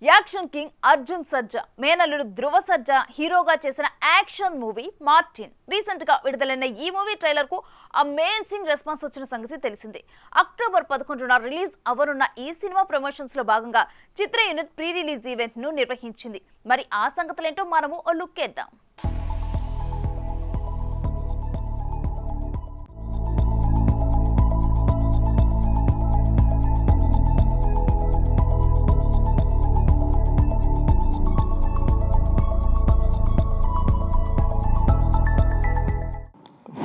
Action king Arjun Sarja మేనల్లుడు ధృవ సర్జా హీరోగా చేసిన యాక్షన్ మూవీ మార్టిన్ రీసెంట్ గా విడుదలైన ఈ మూవీ ట్రైలర్ కు అమేజింగ్ రెస్పాన్స్ వచ్చిన సంగతి తెలిసిందే. అక్టోబర్ 11న రిలీజ్ అవనున్న ఈ సినిమా ప్రమోషన్స్ లో భాగంగా చిత్ర యూనిట్ ప్రీ రిలీజ్ ఈవెంట్ ను నిర్వహించింది. మరి ఆ సంగతులేంటో మనము ఓ లుక్ వేద్దాం.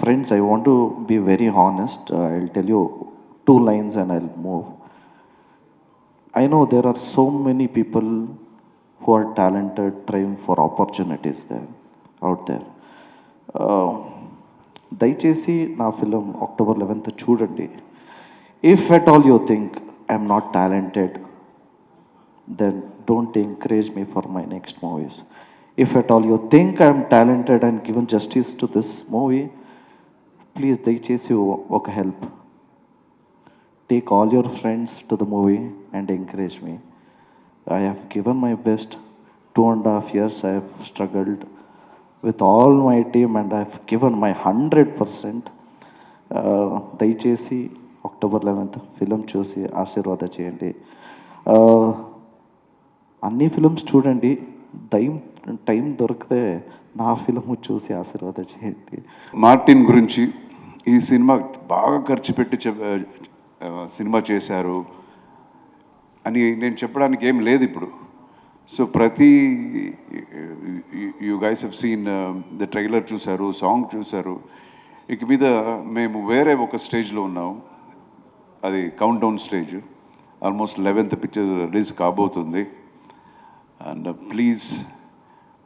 Friends, I want to be very honest. I'll tell you 2 lines and I'll move. I know there are so many people who are talented, trying for opportunities there, out there. దయచేసి నా film October 11th చూడండి. If at all you think I'm not talented, then don't encourage me for my next movies. If at all you think I'm talented and given justice to this movie, please దయచేసి ఒక help, take all your friends to the movie and encourage me. I have given my best. 2.5 years I have struggled with all my team and I have given my 100%. దయచేసి October 11th film చూసి ఆశీర్వాద చేయండి. అన్ని films చూడండి, time దొరికితే నా film చూసి ఆశీర్వాద చేయండి. మార్టిన్ గురించి ఈ సినిమా బాగా ఖర్చు పెట్టి సినిమా చేశారు అని నేను చెప్పడానికి ఏం లేదు ఇప్పుడు. సో ప్రతి you guys have seen the trailer చూశారు, సాంగ్ చూశారు. ఇక మీద మేము వేరే ఒక స్టేజ్లో ఉన్నాం, అది count down stage. Almost 11th picture release కాబోతుంది. అండ్ ప్లీజ్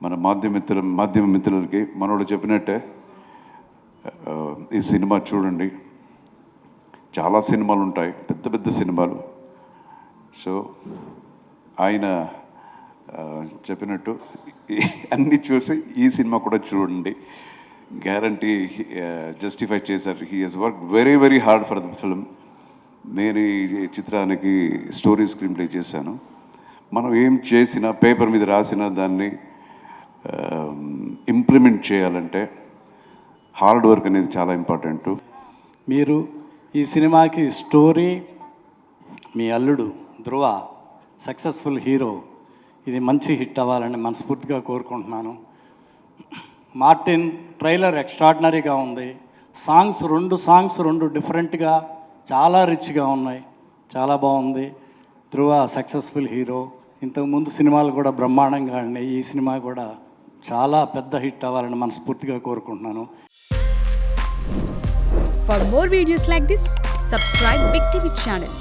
మన మాధ్యమ మిత్రులకి మనోడు చెప్పినట్టే ఈ సినిమా చూడండి. చాలా సినిమాలు ఉంటాయి, పెద్ద పెద్ద సినిమాలు. సో ఆయన చెప్పినట్టు అన్నీ చూసి ఈ సినిమా కూడా చూడండి. గ్యారంటీ జస్టిఫై చేశారు. He has work very very hard for the film. నేను ఈ చిత్రానికి స్టోరీ స్క్రీన్ ప్లే చేశాను. మనం ఏం చేసినా, పేపర్ మీద రాసినా దాన్ని ఇంప్లిమెంట్ చేయాలంటే హార్డ్ వర్క్ అనేది చాలా ఇంపార్టెంట్. మీరు ఈ సినిమాకి స్టోరీ, మీ అల్లుడు ధృవ సక్సెస్ఫుల్ హీరో, ఇది మంచి హిట్ అవ్వాలని మనస్ఫూర్తిగా కోరుకుంటున్నాను. మార్టిన్ ట్రైలర్ ఎక్స్ట్రాడినరీగా ఉంది. రెండు సాంగ్స్ డిఫరెంట్గా చాలా రిచ్గా ఉన్నాయి, చాలా బాగుంది. ధృవ సక్సెస్ఫుల్ హీరో. ఇంతకుముందు సినిమాలు కూడా బ్రహ్మాండంగా ఉన్నాయి. ఈ సినిమా కూడా చాలా పెద్ద హిట్ అవ్వాలని మనస్ఫూర్తిగా కోరుకుంటున్నాను. For more videos like this, subscribe Big TV channel.